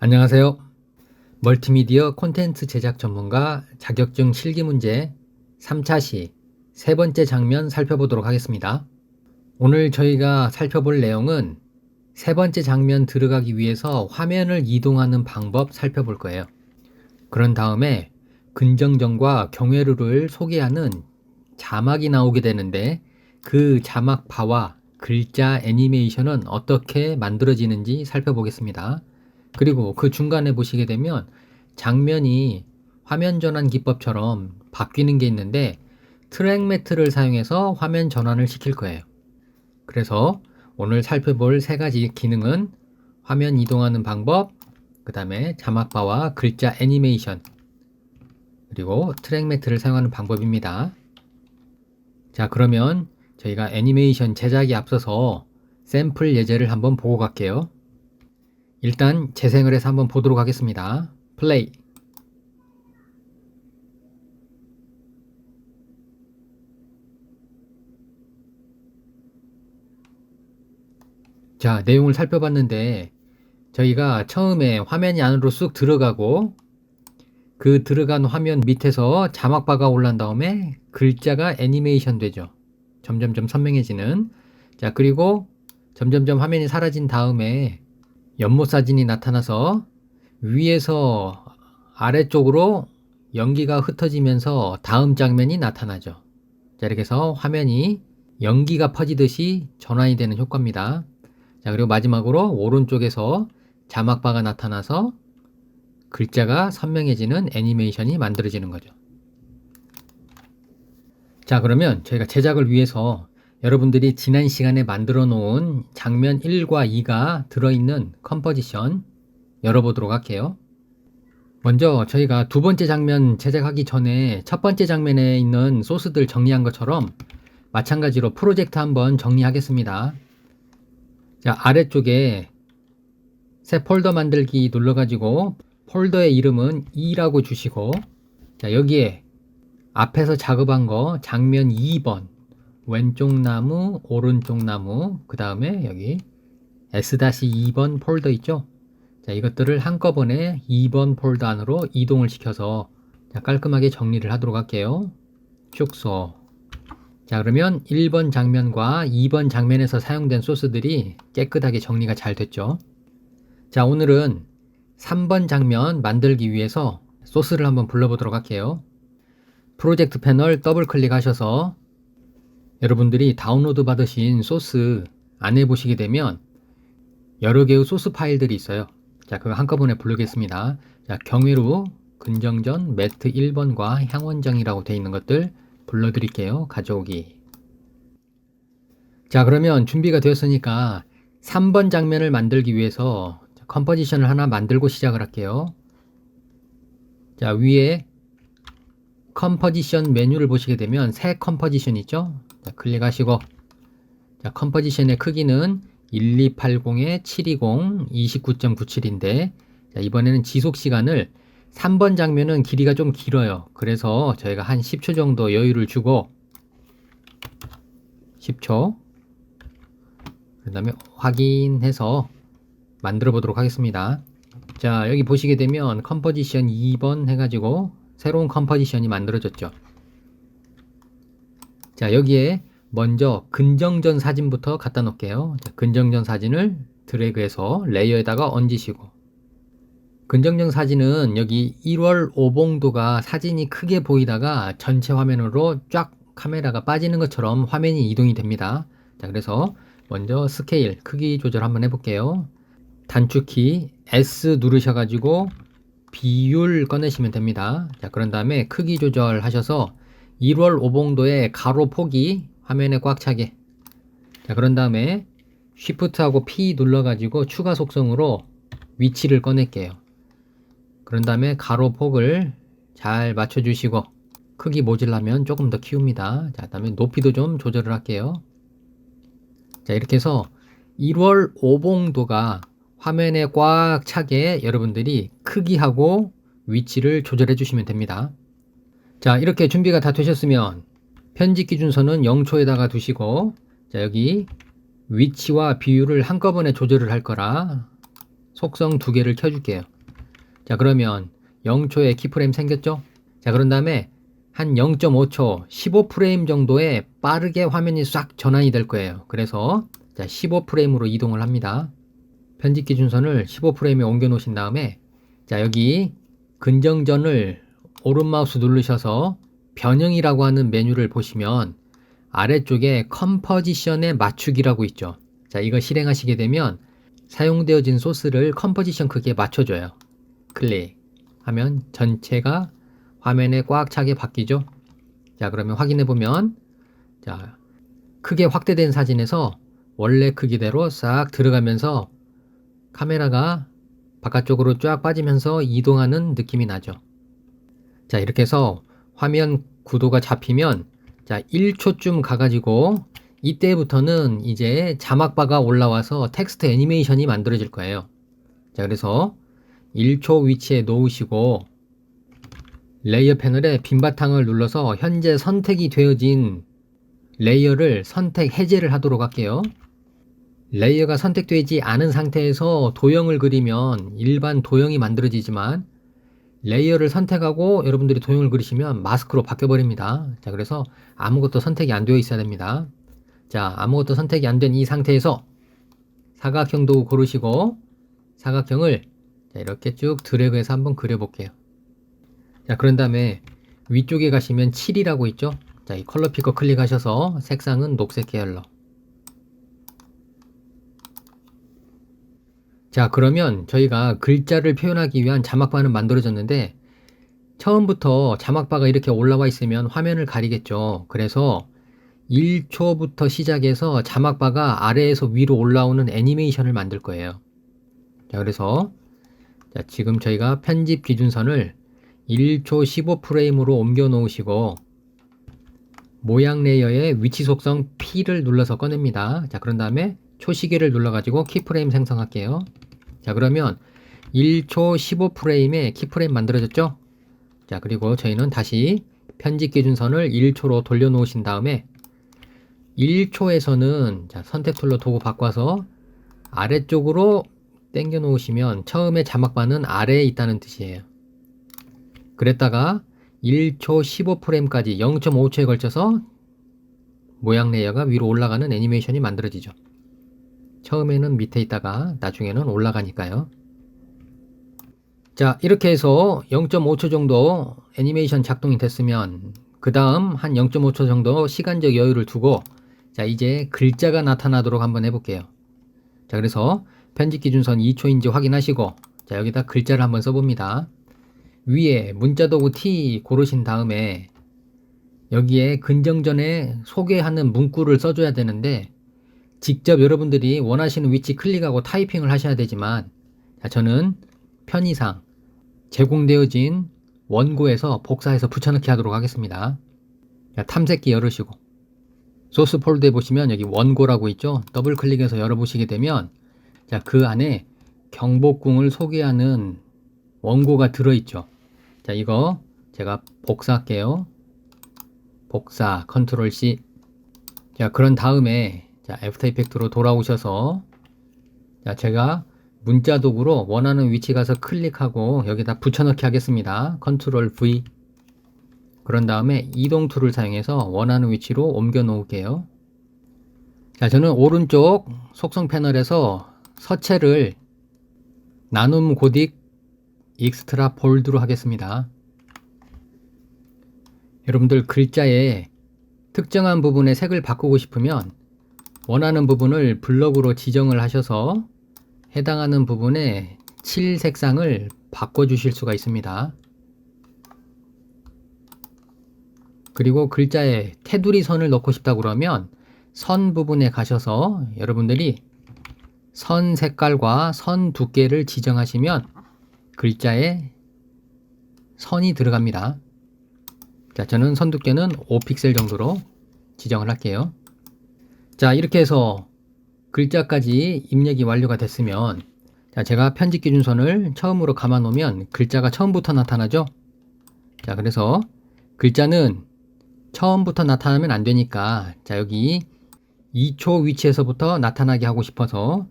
안녕하세요. 멀티미디어 콘텐츠 제작 전문가 자격증 실기 문제 3차 시 세 번째 장면 살펴보도록 하겠습니다. 오늘 저희가 살펴볼 내용은 세 번째 장면 들어가기 위해서 화면을 이동하는 방법 살펴볼 거예요. 그런 다음에 근정전과 경회루를 소개하는 자막이 나오게 되는데 그 자막 바와 글자 애니메이션은 어떻게 만들어지는지 살펴보겠습니다. 그리고 그 중간에 보시게 되면 장면이 화면 전환 기법처럼 바뀌는 게 있는데 트랙 매트를 사용해서 화면 전환을 시킬 거예요. 그래서 오늘 살펴볼 세 가지 기능은 화면 이동하는 방법, 그 다음에 자막바와 글자 애니메이션, 그리고 트랙 매트를 사용하는 방법입니다. 자, 그러면 저희가 애니메이션 제작에 앞서서 샘플 예제를 한번 보고 갈게요. 일단 재생을 해서 한번 보도록 하겠습니다. 플레이. 자, 내용을 살펴봤는데 저희가 처음에 화면이 안으로 쑥 들어가고 그 들어간 화면 밑에서 자막바가 올라온 다음에 글자가 애니메이션 되죠. 점점점 선명해지는. 자, 그리고 점점점 화면이 사라진 다음에 연못 사진이 나타나서 위에서 아래쪽으로 연기가 흩어지면서 다음 장면이 나타나죠. 자, 이렇게 해서 화면이 연기가 퍼지듯이 전환이 되는 효과입니다. 자, 그리고 마지막으로 오른쪽에서 자막바가 나타나서 글자가 선명해지는 애니메이션이 만들어지는 거죠. 자, 그러면 저희가 제작을 위해서 여러분들이 지난 시간에 만들어 놓은 장면 1과 2가 들어있는 컴포지션 열어보도록 할게요. 먼저 저희가 두 번째 장면 제작하기 전에 첫 번째 장면에 있는 소스들 정리한 것처럼 마찬가지로 프로젝트 한번 정리하겠습니다. 자, 아래쪽에 새 폴더 만들기 눌러가지고 폴더의 이름은 2라고 주시고, 자, 여기에 앞에서 작업한 거 장면 2번 왼쪽 나무 오른쪽 나무, 그 다음에 여기 S-2번 폴더 있죠. 자, 이것들을 한꺼번에 2번 폴더 안으로 이동을 시켜서 자, 깔끔하게 정리를 하도록 할게요. 축소. 자, 그러면 1번 장면과 2번 장면에서 사용된 소스들이 깨끗하게 정리가 잘 됐죠. 자, 오늘은 3번 장면 만들기 위해서 소스를 한번 불러보도록 할게요. 프로젝트 패널 더블 클릭하셔서 여러분들이 다운로드 받으신 소스 안에 보시게 되면 여러 개의 소스 파일들이 있어요. 자, 그거 한꺼번에 부르겠습니다. 자, 경회루, 근정전, 매트 1번과 향원정이라고 되어 있는 것들 불러드릴게요. 가져오기. 자, 그러면 준비가 되었으니까 3번 장면을 만들기 위해서 컴포지션을 하나 만들고 시작을 할게요. 자, 위에 컴포지션 메뉴를 보시게 되면 새 컴포지션 있죠? 자, 클릭하시고, 자, 컴포지션의 크기는 1280에 720, 29.97인데, 자, 이번에는 지속 시간을 3번 장면은 길이가 좀 길어요. 그래서 저희가 한 10초 정도 여유를 주고 10초, 그 다음에 확인해서 만들어 보도록 하겠습니다. 자, 여기 보시게 되면 컴포지션 2번 해가지고 새로운 컴포지션이 만들어졌죠. 자, 여기에 먼저 근정전 사진부터 갖다 놓을게요. 자, 근정전 사진을 드래그해서 레이어에다가 얹으시고, 근정전 사진은 여기 1월 오봉도가 사진이 크게 보이다가 전체 화면으로 쫙 카메라가 빠지는 것처럼 화면이 이동이 됩니다. 자, 그래서 먼저 스케일 크기 조절 한번 해볼게요. 단축키 S 누르셔가지고 비율 꺼내시면 됩니다. 자, 그런 다음에 크기 조절 하셔서 1월 오봉도의 가로 폭이 화면에 꽉 차게. 자, 그런 다음에 Shift하고 P 눌러가지고 추가 속성으로 위치를 꺼낼게요. 그런 다음에 가로 폭을 잘 맞춰주시고 크기 모질라면 조금 더 키웁니다. 자, 그다음에 높이도 좀 조절을 할게요. 자, 이렇게 해서 1월 오봉도가 화면에 꽉 차게 여러분들이 크기하고 위치를 조절해 주시면 됩니다. 자, 이렇게 준비가 다 되셨으면 편집 기준선은 0초에다가 두시고, 자, 여기 위치와 비율을 한꺼번에 조절을 할 거라 속성 두 개를 켜줄게요. 자, 그러면 0초에 키프레임 생겼죠? 자, 그런 다음에 한 0.5초, 15프레임 정도에 빠르게 화면이 싹 전환이 될 거예요. 그래서 자, 15프레임으로 이동을 합니다. 편집 기준선을 15프레임에 옮겨 놓으신 다음에 자, 여기 근정전을 오른 마우스 누르셔서 변형이라고 하는 메뉴를 보시면 아래쪽에 컴포지션에 맞추기라고 있죠. 자, 이거 실행하시게 되면 사용되어진 소스를 컴포지션 크기에 맞춰줘요. 클릭하면 전체가 화면에 꽉 차게 바뀌죠. 자, 그러면 확인해 보면 자, 크게 확대된 사진에서 원래 크기대로 싹 들어가면서 카메라가 바깥쪽으로 쫙 빠지면서 이동하는 느낌이 나죠. 자, 이렇게 해서 화면 구도가 잡히면 자, 1초쯤 가가지고 이때부터는 이제 자막바가 올라와서 텍스트 애니메이션이 만들어질 거예요. 자, 그래서 1초 위치에 놓으시고 레이어 패널에 빈 바탕을 눌러서 현재 선택이 되어진 레이어를 선택 해제를 하도록 할게요. 레이어가 선택되지 않은 상태에서 도형을 그리면 일반 도형이 만들어지지만 레이어를 선택하고 여러분들이 도형을 그리시면 마스크로 바뀌어 버립니다. 자, 그래서 아무것도 선택이 안 되어 있어야 됩니다. 자, 아무것도 선택이 안 된 이 상태에서 사각형 도구 고르시고 사각형을 자, 이렇게 쭉 드래그해서 한번 그려볼게요. 자, 그런 다음에 위쪽에 가시면 7이라고 있죠. 자, 이 컬러 피커 클릭하셔서 색상은 녹색 계열로. 자, 그러면 저희가 글자를 표현하기 위한 자막바는 만들어졌는데 처음부터 자막바가 이렇게 올라와 있으면 화면을 가리겠죠. 그래서 1초부터 시작해서 자막바가 아래에서 위로 올라오는 애니메이션을 만들 거예요. 자, 그래서 자, 지금 저희가 편집 기준선을 1초 15프레임으로 옮겨 놓으시고 모양 레이어의 위치 속성 P를 눌러서 꺼냅니다. 자, 그런 다음에 초시계를 눌러가지고 키프레임 생성할게요. 자, 그러면 1초 15프레임에 키프레임 만들어졌죠? 자, 그리고 저희는 다시 편집 기준선을 1초로 돌려 놓으신 다음에 1초에서는 자, 선택 툴로 도구 바꿔서 아래쪽으로 당겨 놓으시면 처음에 자막바는 아래에 있다는 뜻이에요. 그랬다가 1초 15프레임까지 0.5초에 걸쳐서 모양 레이어가 위로 올라가는 애니메이션이 만들어지죠. 처음에는 밑에 있다가 나중에는 올라가니까요. 자, 이렇게 해서 0.5초 정도 애니메이션 작동이 됐으면 그 다음 한 0.5초 정도 시간적 여유를 두고 자, 이제 글자가 나타나도록 한번 해볼게요. 자, 그래서 편집 기준선 2초인지 확인하시고 자, 여기다 글자를 한번 써봅니다. 위에 문자도구 T 고르신 다음에 여기에 근정전에 소개하는 문구를 써줘야 되는데 직접 여러분들이 원하시는 위치 클릭하고 타이핑을 하셔야 되지만 자, 저는 편의상 제공되어진 원고에서 복사해서 붙여넣기 하도록 하겠습니다. 자, 탐색기 열으시고 소스 폴더에 보시면 여기 원고라고 있죠. 더블 클릭해서 열어보시게 되면 자, 그 안에 경복궁을 소개하는 원고가 들어있죠. 자, 이거 제가 복사할게요. 복사 컨트롤 C. 자, 그런 다음에 자, 애프터 이펙트로 돌아오셔서 자, 제가 문자 도구로 원하는 위치 가서 클릭하고 여기다 붙여넣기 하겠습니다. 컨트롤 V. 그런 다음에 이동 툴을 사용해서 원하는 위치로 옮겨 놓을게요. 자, 저는 오른쪽 속성 패널에서 서체를 나눔 고딕 익스트라 볼드로 하겠습니다. 여러분들 글자의 특정한 부분의 색을 바꾸고 싶으면 원하는 부분을 블럭으로 지정을 하셔서 해당하는 부분에 칠 색상을 바꿔주실 수가 있습니다. 그리고 글자에 테두리 선을 넣고 싶다 그러면 선 부분에 가셔서 여러분들이 선 색깔과 선 두께를 지정하시면 글자에 선이 들어갑니다. 자, 저는 선 두께는 5픽셀 정도로 지정을 할게요. 자, 이렇게 해서 글자까지 입력이 완료가 됐으면 자, 제가 편집 기준선을 처음으로 감아 놓으면 글자가 처음부터 나타나죠. 자, 그래서 글자는 처음부터 나타나면 안 되니까 자, 여기 2초 위치에서부터 나타나게 하고 싶어서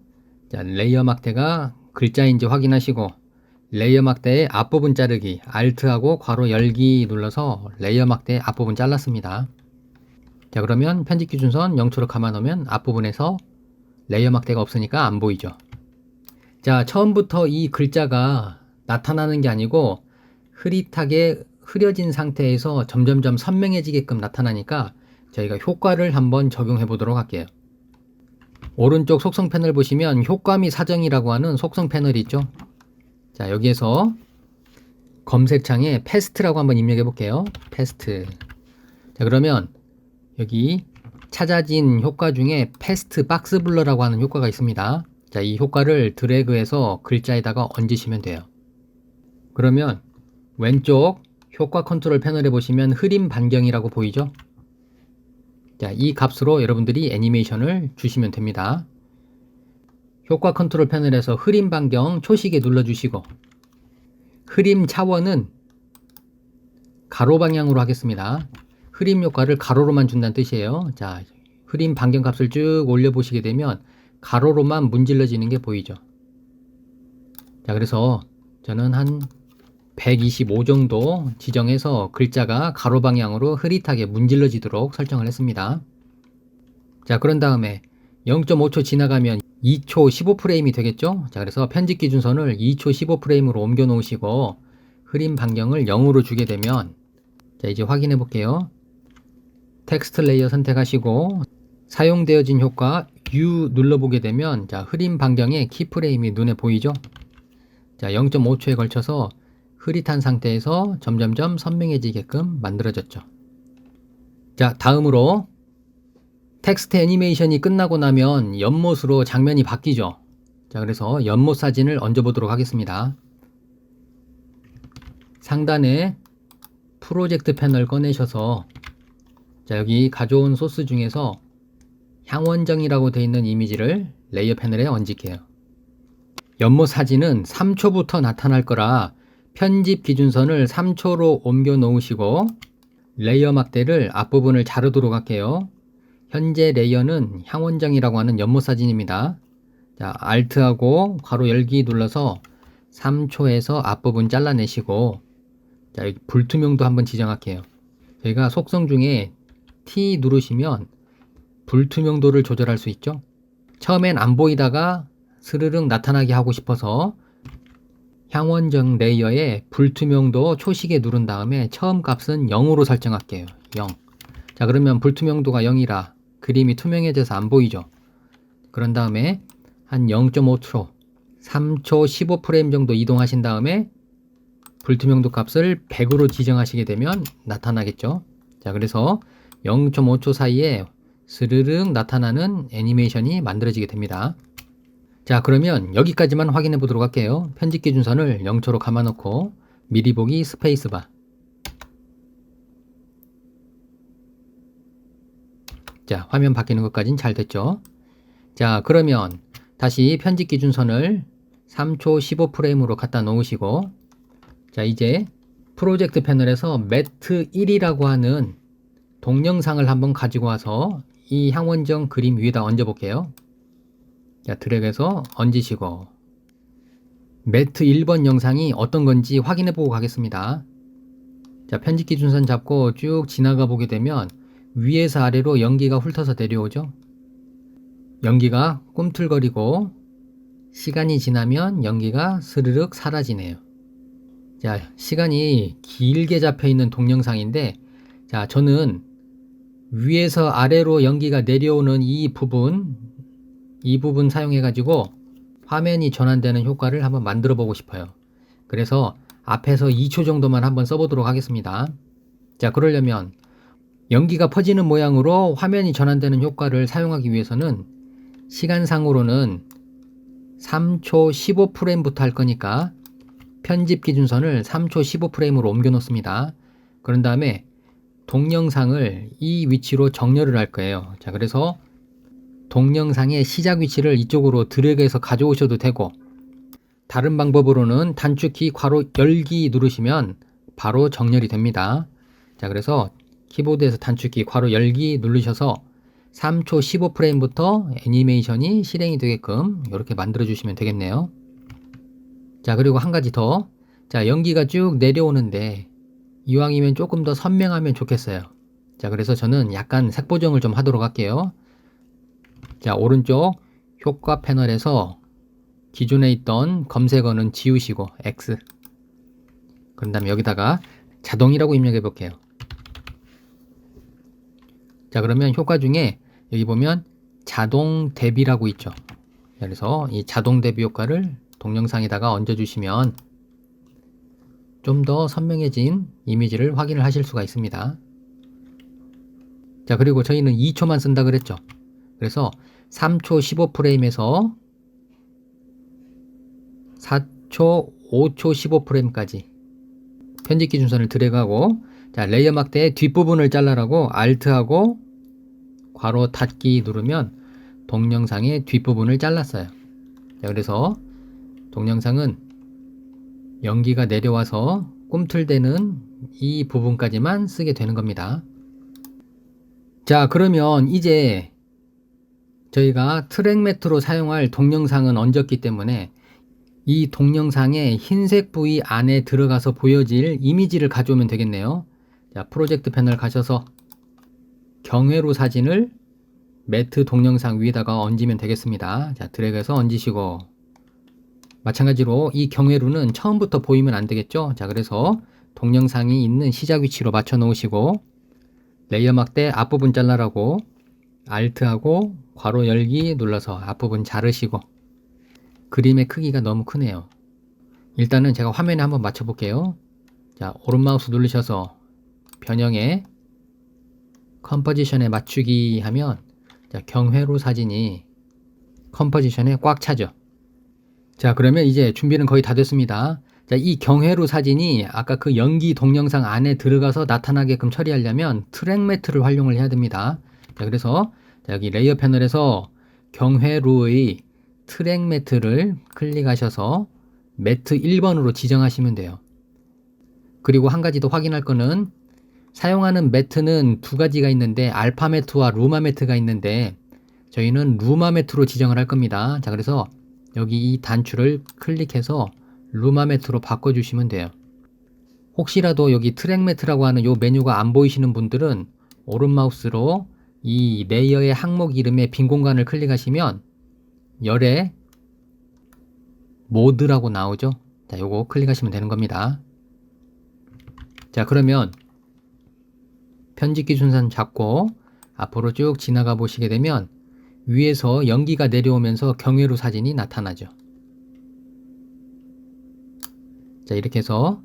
자, 레이어 막대가 글자인지 확인하시고 레이어 막대의 앞부분 자르기 Alt하고 괄호 열기 눌러서 레이어 막대의 앞부분 잘랐습니다. 자, 그러면 편집 기준선 0초로 감아놓으면 앞부분에서 레이어 막대가 없으니까 안 보이죠. 자, 처음부터 이 글자가 나타나는 게 아니고 흐릿하게 흐려진 상태에서 점점점 선명해지게끔 나타나니까 저희가 효과를 한번 적용해 보도록 할게요. 오른쪽 속성 패널 보시면 효과미 사정이라고 하는 속성 패널이 있죠. 자, 여기에서 검색창에 패스트라고 한번 입력해 볼게요. 패스트. 자, 그러면 여기 찾아진 효과 중에 패스트 박스 블러라고 하는 효과가 있습니다. 자, 이 효과를 드래그해서 글자에다가 얹으시면 돼요. 그러면 왼쪽 효과 컨트롤 패널에 보시면 흐림 반경이라고 보이죠? 자, 이 값으로 여러분들이 애니메이션을 주시면 됩니다. 효과 컨트롤 패널에서 흐림 반경 초시계 눌러주시고 흐림 차원은 가로 방향으로 하겠습니다. 흐림 효과를 가로로만 준다는 뜻이에요. 자, 흐림 반경 값을 쭉 올려보시게 되면 가로로만 문질러지는 게 보이죠. 자, 그래서 저는 한 125 정도 지정해서 글자가 가로 방향으로 흐릿하게 문질러지도록 설정을 했습니다. 자, 그런 다음에 0.5초 지나가면 2초 15프레임이 되겠죠? 자, 그래서 편집 기준선을 2초 15프레임으로 옮겨 놓으시고 흐림 반경을 0으로 주게 되면 자, 이제 확인해 볼게요. 텍스트 레이어 선택하시고 사용되어진 효과 U 눌러보게 되면 자, 흐림 반경의 키프레임이 눈에 보이죠? 자, 0.5초에 걸쳐서 흐릿한 상태에서 점점점 선명해지게끔 만들어졌죠. 자, 다음으로 텍스트 애니메이션이 끝나고 나면 연못으로 장면이 바뀌죠. 자, 그래서 연못 사진을 얹어 보도록 하겠습니다. 상단에 프로젝트 패널 꺼내셔서 자, 여기 가져온 소스 중에서 향원정이라고 되어 있는 이미지를 레이어 패널에 얹을게요. 연못 사진은 3초부터 나타날 거라 편집 기준선을 3초로 옮겨 놓으시고 레이어 막대를 앞부분을 자르도록 할게요. 현재 레이어는 향원정이라고 하는 연못 사진입니다. 자, Alt하고 괄호 열기 눌러서 3초에서 앞부분 잘라내시고 자, 여기 불투명도 한번 지정할게요. 저희가 속성 중에 T 누르시면 불투명도를 조절할 수 있죠. 처음엔 안 보이다가 스르륵 나타나게 하고 싶어서 향원정 레이어에 불투명도 초시계 누른 다음에 처음 값은 0으로 설정할게요. 0. 자, 그러면 불투명도가 0이라 그림이 투명해져서 안 보이죠. 그런 다음에 한 0.5초 3초 15프레임 정도 이동하신 다음에 불투명도 값을 100으로 지정하시게 되면 나타나겠죠. 자, 그래서 0.5초 사이에 스르륵 나타나는 애니메이션이 만들어지게 됩니다. 자, 그러면 여기까지만 확인해 보도록 할게요. 편집 기준선을 0초로 감아놓고 미리 보기 스페이스바. 자, 화면 바뀌는 것까지는 잘 됐죠. 자, 그러면 다시 편집 기준선을 3초 15프레임으로 갖다 놓으시고 자, 이제 프로젝트 패널에서 매트 1이라고 하는 동영상을 한번 가지고 와서 이 향원정 그림 위에다 얹어 볼게요. 자, 드래그해서 얹으시고 매트 1번 영상이 어떤 건지 확인해 보고 가겠습니다. 자, 편집 기준선 잡고 쭉 지나가 보게 되면 위에서 아래로 연기가 훑어서 내려오죠. 연기가 꿈틀거리고 시간이 지나면 연기가 스르륵 사라지네요. 자, 시간이 길게 잡혀 있는 동영상인데 자, 저는 위에서 아래로 연기가 내려오는 이 부분 사용해 가지고 화면이 전환되는 효과를 한번 만들어 보고 싶어요. 그래서 앞에서 2초 정도만 한번 써보도록 하겠습니다. 자, 그러려면 연기가 퍼지는 모양으로 화면이 전환되는 효과를 사용하기 위해서는 시간상으로는 3초 15프레임부터 할 거니까 편집 기준선을 3초 15프레임으로 옮겨 놓습니다. 그런 다음에 동영상을 이 위치로 정렬을 할 거예요. 자, 그래서 동영상의 시작 위치를 이쪽으로 드래그해서 가져오셔도 되고 다른 방법으로는 단축키 괄호 열기 누르시면 바로 정렬이 됩니다. 자, 그래서 키보드에서 단축키 괄호 열기 누르셔서 3초 15프레임부터 애니메이션이 실행이 되게끔 이렇게 만들어 주시면 되겠네요. 자, 그리고 한 가지 더. 자, 연기가 쭉 내려오는데 이왕이면 조금 더 선명하면 좋겠어요. 자, 그래서 저는 약간 색 보정을 좀 하도록 할게요. 자, 오른쪽 효과 패널에서 기존에 있던 검색어는 지우시고 X. 그런 다음에 여기다가 자동이라고 입력해 볼게요. 자, 그러면 효과 중에 여기 보면 자동 대비라고 있죠. 그래서 이 자동 대비 효과를 동영상에다가 얹어주시면 좀 더 선명해진 이미지를 확인을 하실 수가 있습니다. 자, 그리고 저희는 2초만 쓴다 그랬죠. 그래서 3초 15프레임에서 4초 5초 15프레임까지 편집 기준선을 드래그하고, 자, 레이어 막대의 뒷부분을 잘라라고 Alt하고 괄호 닫기 누르면 동영상의 뒷부분을 잘랐어요. 자, 그래서 동영상은 연기가 내려와서 꿈틀대는 이 부분까지만 쓰게 되는 겁니다. 자, 그러면 이제 저희가 트랙 매트로 사용할 동영상은 얹었기 때문에 이 동영상의 흰색 부위 안에 들어가서 보여질 이미지를 가져오면 되겠네요. 자, 프로젝트 패널 가셔서 경회로 사진을 매트 동영상 위에다가 얹으면 되겠습니다. 자, 드래그해서 얹으시고, 마찬가지로 이 경회로는 처음부터 보이면 안 되겠죠. 자, 그래서 동영상이 있는 시작 위치로 맞춰 놓으시고, 레이어 막대 앞부분 잘라라고 Alt하고 괄호 열기 눌러서 앞부분 자르시고. 그림의 크기가 너무 크네요. 일단은 제가 화면에 한번 맞춰 볼게요. 자, 오른 마우스 누르셔서 변형에 컴포지션에 맞추기 하면, 자, 경회로 사진이 컴포지션에 꽉 차죠. 자, 그러면 이제 준비는 거의 다 됐습니다. 자, 이 경회로 사진이 아까 그 연기 동영상 안에 들어가서 나타나게끔 처리하려면 트랙 매트를 활용을 해야 됩니다. 자, 그래서 자, 여기 레이어 패널에서 경회로의 트랙 매트를 클릭하셔서 매트 1번으로 지정하시면 돼요. 그리고 한 가지 더 확인할 거는, 사용하는 매트는 두 가지가 있는데 알파 매트와 루마 매트가 있는데 저희는 루마 매트로 지정을 할 겁니다. 자, 그래서 여기 이 단추를 클릭해서 루마 매트로 바꿔주시면 돼요. 혹시라도 여기 트랙 매트라고 하는 이 메뉴가 안 보이시는 분들은 오른 마우스로 이 레이어의 항목 이름에 빈 공간을 클릭하시면 열에 모드라고 나오죠. 자, 요거 클릭하시면 되는 겁니다. 자, 그러면 편집 기준선 잡고 앞으로 쭉 지나가 보시게 되면 위에서 연기가 내려오면서 경회로 사진이 나타나죠. 자, 이렇게 해서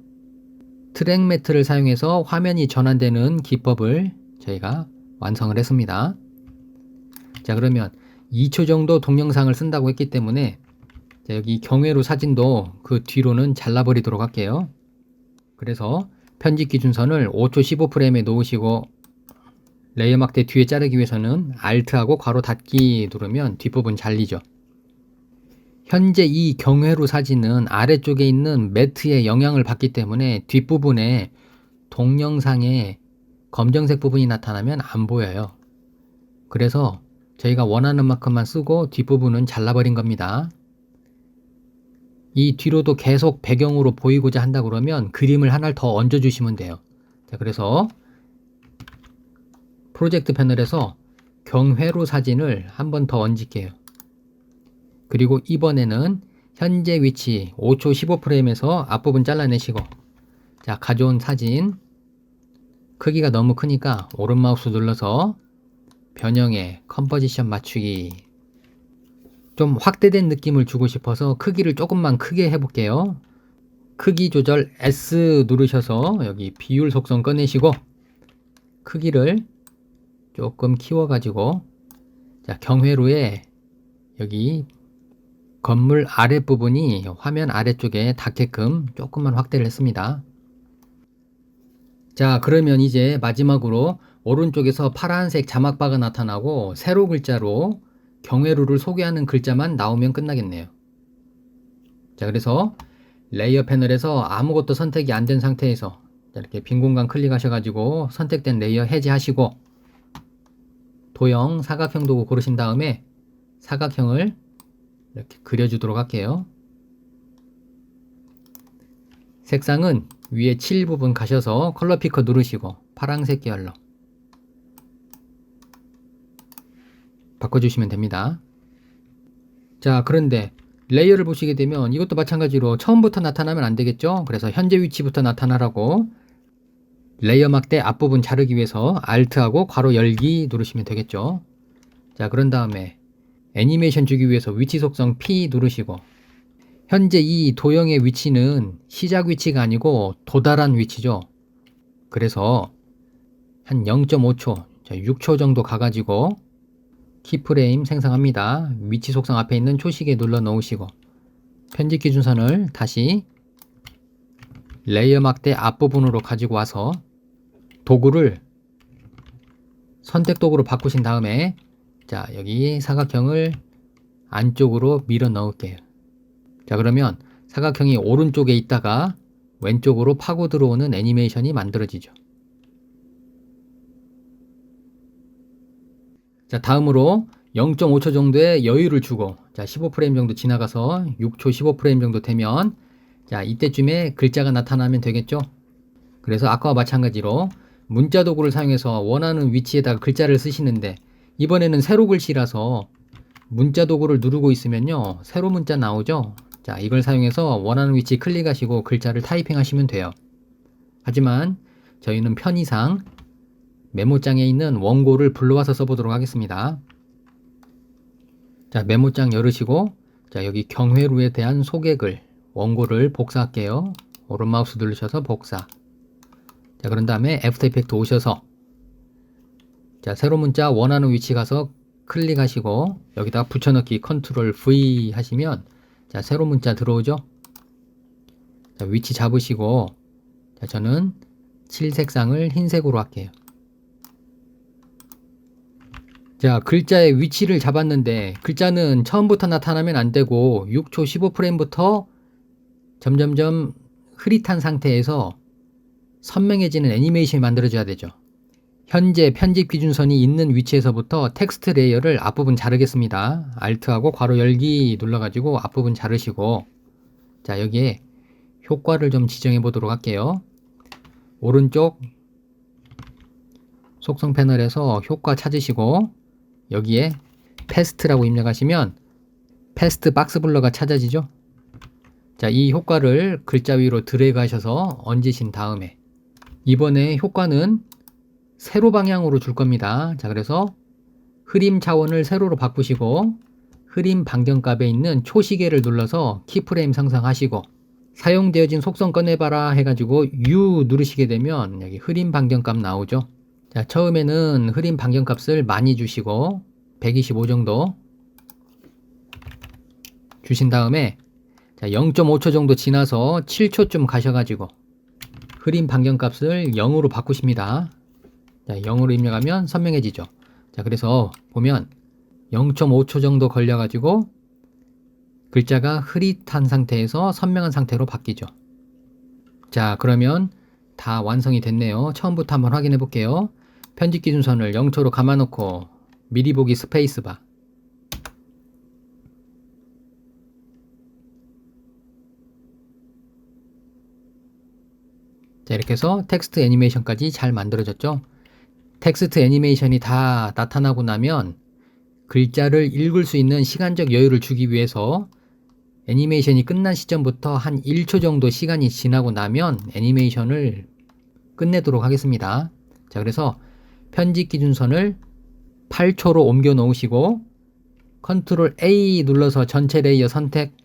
트랙 매트를 사용해서 화면이 전환되는 기법을 저희가 완성을 했습니다. 자, 그러면 2초 정도 동영상을 쓴다고 했기 때문에, 자, 여기 경회로 사진도 그 뒤로는 잘라버리도록 할게요. 그래서 편집 기준선을 5초 15프레임에 놓으시고, 레이어 막대 뒤에 자르기 위해서는 Alt하고 괄호 닫기 누르면 뒷부분 잘리죠. 현재 이 경회로 사진은 아래쪽에 있는 매트의 영향을 받기 때문에 뒷부분에 동영상에 검정색 부분이 나타나면 안 보여요. 그래서 저희가 원하는 만큼만 쓰고 뒷부분은 잘라버린 겁니다. 이 뒤로도 계속 배경으로 보이고자 한다 그러면 그림을 하나를 더 얹어주시면 돼요. 자, 그래서 프로젝트 패널에서 경회로 사진을 한 번 더 얹을게요. 그리고 이번에는 현재 위치 5초 15프레임에서 앞부분 잘라내시고, 자, 가져온 사진 크기가 너무 크니까 오른 마우스 눌러서 변형에 컴포지션 맞추기, 좀 확대된 느낌을 주고 싶어서 크기를 조금만 크게 해볼게요. 크기 조절 S 누르셔서 여기 비율 속성 꺼내시고 크기를 조금 키워가지고, 자, 경회로에 여기 건물 아랫부분이 화면 아래쪽에 닿게끔 조금만 확대를 했습니다. 자, 그러면 이제 마지막으로 오른쪽에서 파란색 자막바가 나타나고 세로 글자로 경회로를 소개하는 글자만 나오면 끝나겠네요. 자, 그래서 레이어 패널에서 아무것도 선택이 안 된 상태에서 이렇게 빈 공간 클릭하셔가지고 선택된 레이어 해제하시고 도형 사각형 도구 고르신 다음에 사각형을 이렇게 그려주도록 할게요. 색상은 위에 7 부분 가셔서 컬러 피커 누르시고 파란색 계열로 바꿔주시면 됩니다. 자, 그런데 레이어를 보시게 되면 이것도 마찬가지로 처음부터 나타나면 안 되겠죠? 그래서 현재 위치부터 나타나라고 레이어 막대 앞부분 자르기 위해서 Alt하고 괄호 열기 누르시면 되겠죠? 자, 그런 다음에 애니메이션 주기 위해서 위치 속성 P 누르시고 현재 이 도형의 위치는 시작 위치가 아니고 도달한 위치죠. 그래서 한 0.5초, 6초 정도 가가지고 키프레임 생성합니다. 위치 속성 앞에 있는 초시계 눌러 놓으시고 편집 기준선을 다시 레이어 막대 앞부분으로 가지고 와서 도구를 선택 도구로 바꾸신 다음에 자, 여기 사각형을 안쪽으로 밀어 넣을게요. 자, 그러면 사각형이 오른쪽에 있다가 왼쪽으로 파고 들어오는 애니메이션이 만들어지죠. 자, 다음으로 0.5초 정도의 여유를 주고 자, 15프레임 정도 지나가서 6초 15프레임 정도 되면 자, 이때쯤에 글자가 나타나면 되겠죠. 그래서 아까와 마찬가지로 문자 도구를 사용해서 원하는 위치에다가 글자를 쓰시는데 이번에는 세로 글씨라서 문자 도구를 누르고 있으면요 세로 문자 나오죠. 자, 이걸 사용해서 원하는 위치 클릭하시고 글자를 타이핑 하시면 돼요. 하지만 저희는 편의상 메모장에 있는 원고를 불러와서 써보도록 하겠습니다. 자, 메모장 열으시고 자, 여기 경회루에 대한 소개글 원고를 복사할게요. 오른 마우스 누르셔서 복사. 자, 그런 다음에 애프터 이펙트 오셔서 자, 세로 문자 원하는 위치 가서 클릭하시고 여기다가 붙여넣기 컨트롤 V 하시면 자, 세로 문자 들어오죠. 자, 위치 잡으시고 자, 저는 7색상을 흰색으로 할게요. 자, 글자의 위치를 잡았는데 글자는 처음부터 나타나면 안 되고 6초 15프레임부터 점점점 흐릿한 상태에서 선명해지는 애니메이션이 만들어져야 되죠. 현재 편집 기준선이 있는 위치에서부터 텍스트 레이어를 앞부분 자르겠습니다. Alt하고 괄호 열기 눌러가지고 앞부분 자르시고 자, 여기에 효과를 좀 지정해 보도록 할게요. 오른쪽 속성 패널에서 효과 찾으시고 여기에 패스트라고 입력하시면 패스트 박스 블러가 찾아지죠. 자, 이 효과를 글자 위로 드래그 하셔서 얹으신 다음에 이번에 효과는 세로 방향으로 줄 겁니다. 자, 그래서 흐림 차원을 세로로 바꾸시고 흐림 방정값에 있는 초시계를 눌러서 키프레임 상상하시고 사용되어진 속성 꺼내봐라 해가지고 U 누르시게 되면 여기 흐림 방정값 나오죠. 자, 처음에는 흐림 방정값을 많이 주시고 125 정도 주신 다음에 자, 0.5초 정도 지나서 7초쯤 가셔가지고 흐림 방정값을 0으로 바꾸십니다. 자, 0으로 입력하면 선명해지죠. 자, 그래서 보면 0.5초 정도 걸려가지고 글자가 흐릿한 상태에서 선명한 상태로 바뀌죠. 자, 그러면 다 완성이 됐네요. 처음부터 한번 확인해 볼게요. 편집 기준선을 0초로 감아놓고 미리 보기 스페이스바. 자, 이렇게 해서 텍스트 애니메이션까지 잘 만들어졌죠. 텍스트 애니메이션이 다 나타나고 나면 글자를 읽을 수 있는 시간적 여유를 주기 위해서 애니메이션이 끝난 시점부터 한 1초 정도 시간이 지나고 나면 애니메이션을 끝내도록 하겠습니다. 자, 그래서 편집 기준선을 8초로 옮겨 놓으시고 컨트롤 A 눌러서 전체 레이어 선택,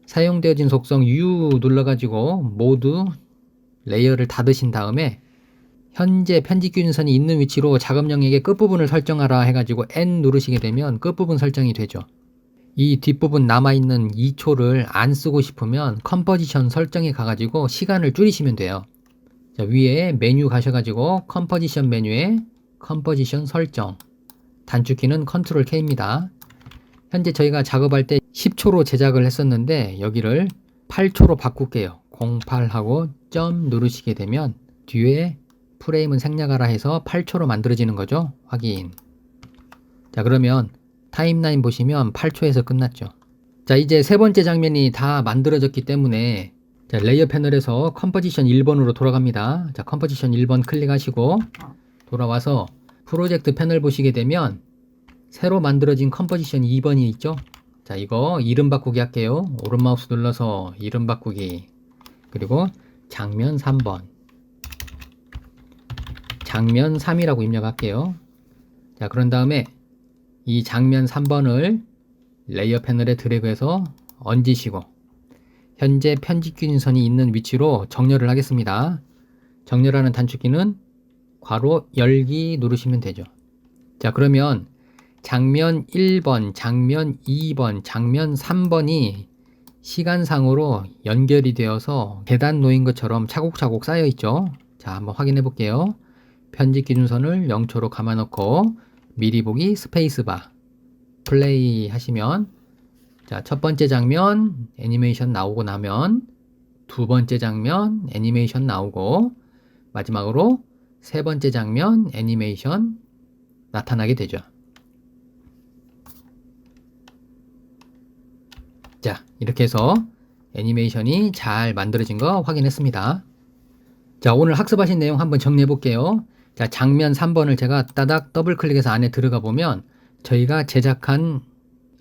사용되어진 속성 U 눌러가지고 모두 레이어를 닫으신 다음에 현재 편집 기준선이 있는 위치로 작업영역의 끝부분을 설정하라 해가지고 N 누르시게 되면 끝부분 설정이 되죠. 이 뒷부분 남아있는 2초를 안 쓰고 싶으면 컴포지션 설정에 가가지고 시간을 줄이시면 돼요. 자, 위에 메뉴 가셔가지고 컴포지션 메뉴에 컴포지션 설정, 단축키는 컨트롤 K입니다. 현재 저희가 작업할 때 10초로 제작을 했었는데 여기를 8초로 바꿀게요. 08하고 점 누르시게 되면 뒤에 프레임은 생략하라 해서 8초로 만들어지는 거죠. 확인. 자, 그러면 타임라인 보시면 8초에서 끝났죠. 자, 이제 세 번째 장면이 다 만들어졌기 때문에 자, 레이어 패널에서 컴포지션 1번으로 돌아갑니다. 자, 컴포지션 1번 클릭하시고 돌아와서 프로젝트 패널 보시게 되면 새로 만들어진 컴포지션 2번이 있죠. 자, 이거 이름 바꾸기 할게요. 오른 마우스 눌러서 이름 바꾸기. 그리고 장면 3번. 장면 3이라고 입력할게요. 자, 그런 다음에 이 장면 3번을 레이어 패널에 드래그해서 얹으시고 현재 편집 기준선이 있는 위치로 정렬을 하겠습니다. 정렬하는 단축키는 괄호 열기 누르시면 되죠. 자, 그러면 장면 1번, 장면 2번, 장면 3번이 시간상으로 연결이 되어서 계단 놓인 것처럼 차곡차곡 쌓여 있죠. 자, 한번 확인해 볼게요. 편집 기준선을 0초로 감아놓고 미리 보기 스페이스바 플레이 하시면 자, 첫 번째 장면 애니메이션 나오고 나면 두 번째 장면 애니메이션 나오고 마지막으로 세 번째 장면 애니메이션 나타나게 되죠. 자, 이렇게 해서 애니메이션이 잘 만들어진 거 확인했습니다. 자, 오늘 학습하신 내용 한번 정리해 볼게요. 자, 장면 3번을 제가 따닥 더블 클릭해서 안에 들어가 보면 저희가 제작한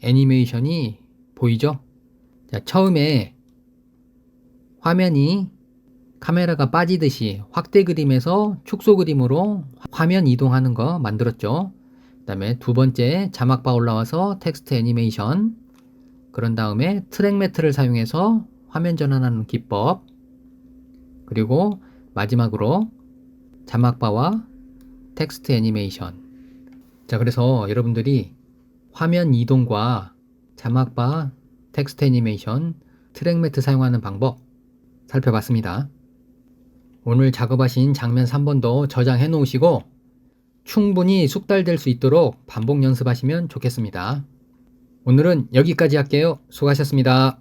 애니메이션이 보이죠? 자, 처음에 화면이 카메라가 빠지듯이 확대 그림에서 축소 그림으로 화면 이동하는 거 만들었죠. 그 다음에 두 번째 자막바 올라와서 텍스트 애니메이션, 그런 다음에 트랙 매트를 사용해서 화면 전환하는 기법, 그리고 마지막으로 자막바와 텍스트 애니메이션. 자, 그래서 여러분들이 화면 이동과 자막바, 텍스트 애니메이션, 트랙 매트 사용하는 방법 살펴봤습니다. 오늘 작업하신 장면 3번도 저장해 놓으시고 충분히 숙달될 수 있도록 반복 연습하시면 좋겠습니다. 오늘은 여기까지 할게요. 수고하셨습니다.